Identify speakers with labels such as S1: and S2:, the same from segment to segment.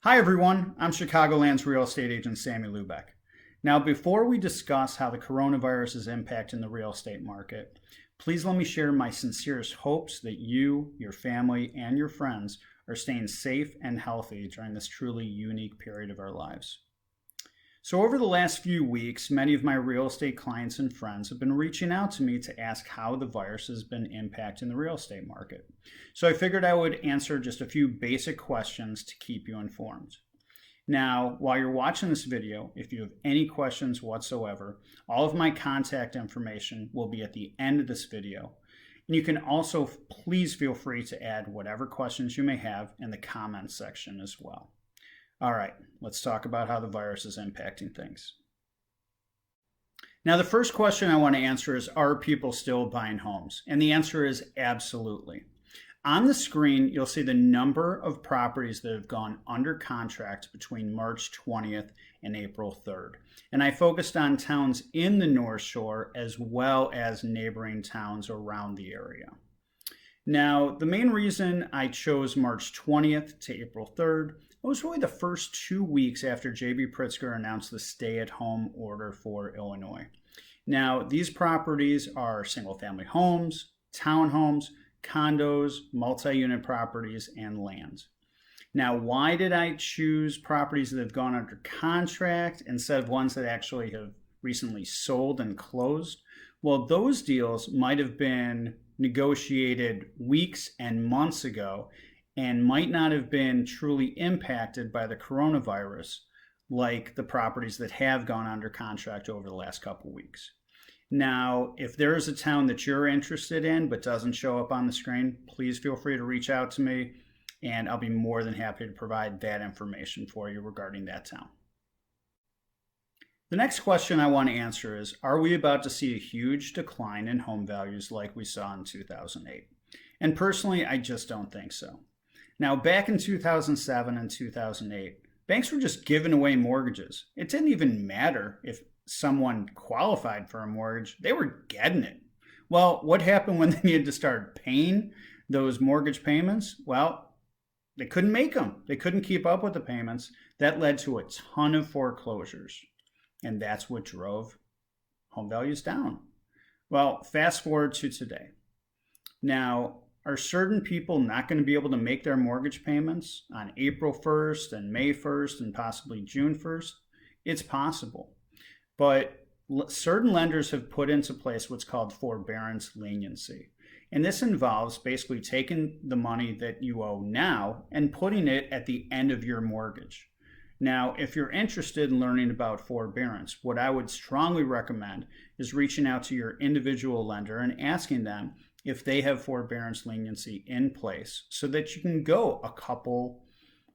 S1: Hi everyone, I'm Chicagoland's real estate agent Sammy Lubeck. Now, before we discuss how the coronavirus is impacting the real estate market, please let me share my sincerest hopes that you, your family, and your friends are staying safe and healthy during this truly unique period of our lives. So, over the last few weeks, many of my real estate clients and friends have been reaching out to me to ask how the virus has been impacting the real estate market. So, I figured I would answer just a few basic questions to keep you informed. Now, while you're watching this video, if you have any questions whatsoever, all of my contact information will be at the end of this video. And you can also please feel free to add whatever questions you may have in the comments section as well. All right, let's talk about how the virus is impacting things. Now, the first question I want to answer is, are people still buying homes? And the answer is absolutely. On the screen, you'll see the number of properties that have gone under contract between March 20th and April 3rd. And I focused on towns in the North Shore as well as neighboring towns around the area. Now, the main reason I chose March 20th to April 3rd was really the first 2 weeks after J.B. Pritzker announced the stay-at-home order for Illinois. Now, these properties are single-family homes, townhomes, condos, multi-unit properties, and land. Now, why did I choose properties that have gone under contract instead of ones that actually have recently sold and closed? Well, those deals might have been negotiated weeks and months ago and might not have been truly impacted by the coronavirus like the properties that have gone under contract over the last couple of weeks. Now, if there is a town that you're interested in but doesn't show up on the screen, please feel free to reach out to me and I'll be more than happy to provide that information for you regarding that town. The next question I want to answer is, are we about to see a huge decline in home values like we saw in 2008? And personally, I just don't think so. Now, back in 2007 and 2008, banks were just giving away mortgages. It didn't even matter if someone qualified for a mortgage, they were getting it. Well, what happened when they needed to start paying those mortgage payments? Well, they couldn't make them. They couldn't keep up with the payments. That led to a ton of foreclosures. And that's what drove home values down. Well, fast forward to today. Now, are certain people not going to be able to make their mortgage payments on April 1st and May 1st and possibly June 1st? It's possible. But certain lenders have put into place what's called forbearance leniency. And this involves basically taking the money that you owe now and putting it at the end of your mortgage. Now, if you're interested in learning about forbearance, what I would strongly recommend is reaching out to your individual lender and asking them if they have forbearance leniency in place so that you can go a couple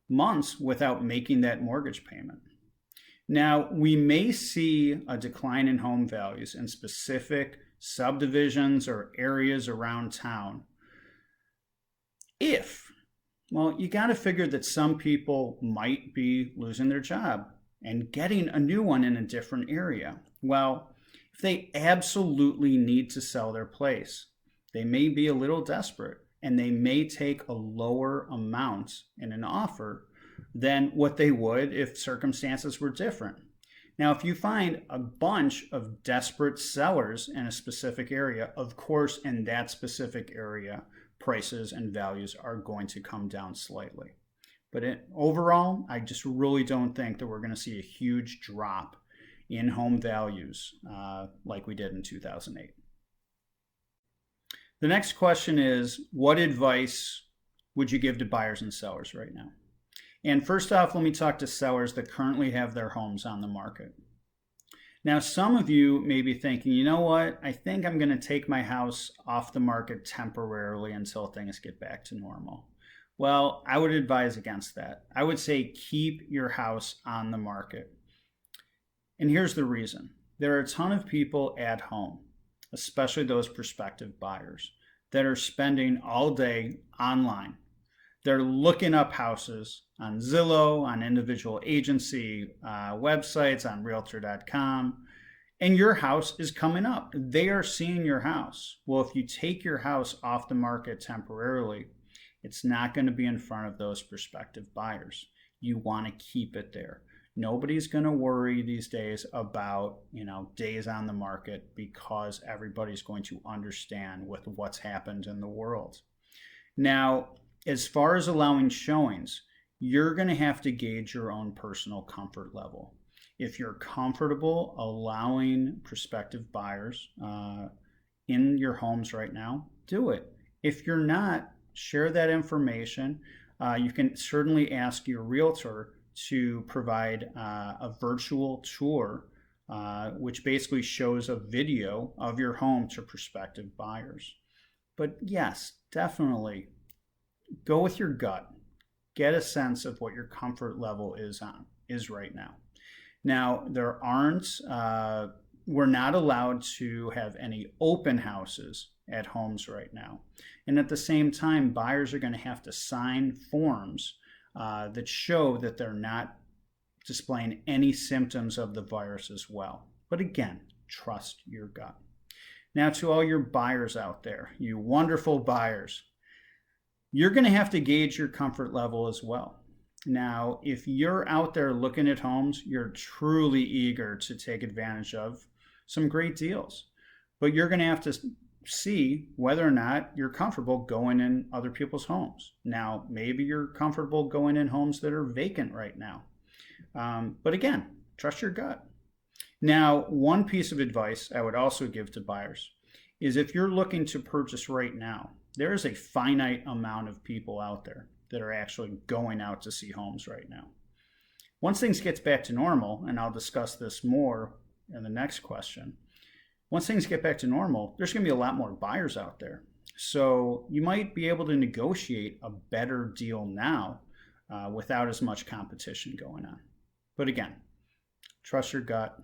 S1: months without making that mortgage payment. Now, we may see a decline in home values in specific subdivisions or areas around town well, you got to figure that some people might be losing their job and getting a new one in a different area. Well, if they absolutely need to sell their place, they may be a little desperate and they may take a lower amount in an offer than what they would if circumstances were different. Now, if you find a bunch of desperate sellers in a specific area, of course, in that specific area, prices and values are going to come down slightly. But overall, I just really don't think that we're going to see a huge drop in home values like we did in 2008. The next question is, what advice would you give to buyers and sellers right now? And first off, let me talk to sellers that currently have their homes on the market. Now, some of you may be thinking, you know what, I think I'm going to take my house off the market temporarily until things get back to normal. Well, I would advise against that. I would say keep your house on the market. And here's the reason. There are a ton of people at home, especially those prospective buyers, that are spending all day online. They're looking up houses on Zillow, on individual agency websites, on Realtor.com, and your house is coming up. They are seeing your house. Well, if you take your house off the market temporarily, it's not going to be in front of those prospective buyers. you want to keep it there. Nobody's going to worry these days about, days on the market because everybody's going to understand with what's happened in the world. Now, as far as allowing showings, you're going to have to gauge your own personal comfort level. If you're comfortable allowing prospective buyers in your homes right now, do it. If you're not, share that information. You can certainly ask your realtor to provide a virtual tour, which basically shows a video of your home to prospective buyers. But yes, definitely go with your gut. Get a sense of what your comfort level is right now. Now, we're not allowed to have any open houses at homes right now. And at the same time, buyers are going to have to sign forms that show that they're not displaying any symptoms of the virus as well. But again, trust your gut. Now, to all your buyers out there, you wonderful buyers, you're going to have to gauge your comfort level as well. Now, if you're out there looking at homes, you're truly eager to take advantage of some great deals. But you're going to have to see whether or not you're comfortable going in other people's homes. Now, maybe you're comfortable going in homes that are vacant right now. But again, trust your gut. Now, one piece of advice I would also give to buyers is if you're looking to purchase right now, there is a finite amount of people out there that are actually going out to see homes right now. Once things get back to normal, and I'll discuss this more in the next question, once things get back to normal, there's going to be a lot more buyers out there. So you might be able to negotiate a better deal now without as much competition going on. But again, trust your gut.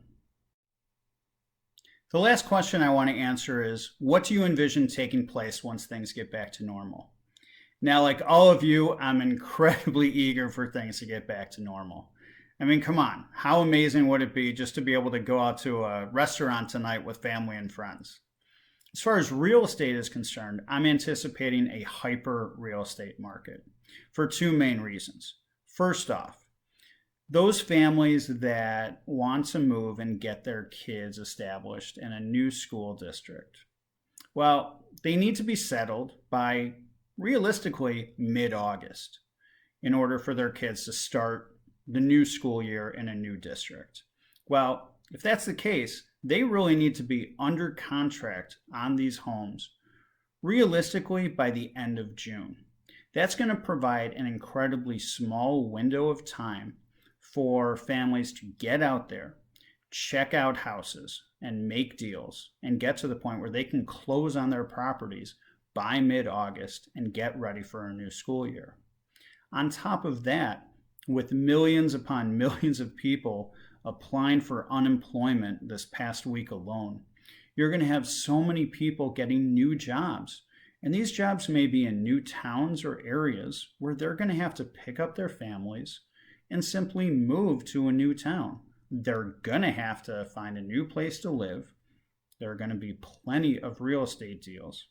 S1: The last question I want to answer is, what do you envision taking place once things get back to normal? Now, like all of you, I'm incredibly eager for things to get back to normal. I mean, come on, how amazing would it be just to be able to go out to a restaurant tonight with family and friends? As far as real estate is concerned, I'm anticipating a hyper real estate market for two main reasons. First off, those families that want to move and get their kids established in a new school district, well, they need to be settled by realistically mid-August in order for their kids to start the new school year in a new district. Well, if that's the case, they really need to be under contract on these homes realistically by the end of June. That's going to provide an incredibly small window of time for families to get out there, check out houses, and make deals, and get to the point where they can close on their properties by mid-August and get ready for a new school year. On top of that, with millions upon millions of people applying for unemployment this past week alone, you're going to have so many people getting new jobs. And these jobs may be in new towns or areas where they're going to have to pick up their families and simply move to a new town. They're going to have to find a new place to live. There are going to be plenty of real estate deals.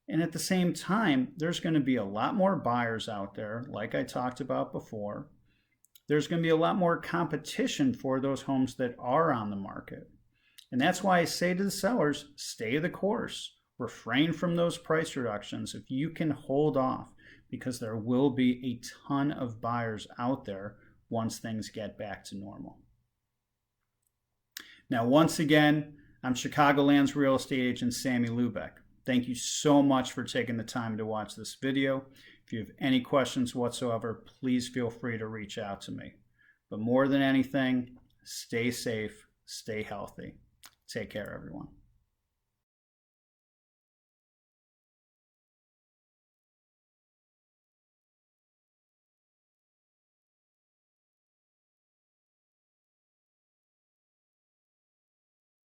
S1: And at the same time, there's going to be a lot more buyers out there, like I talked about before. There's going to be a lot more competition for those homes that are on the market. And that's why I say to the sellers, stay the course. Refrain from those price reductions if you can hold off, because there will be a ton of buyers out there once things get back to normal. Now, once again, I'm Chicagoland's real estate agent, Sammy Lubeck. Thank you so much for taking the time to watch this video. If you have any questions whatsoever, please feel free to reach out to me. But more than anything, stay safe, stay healthy. Take care, everyone.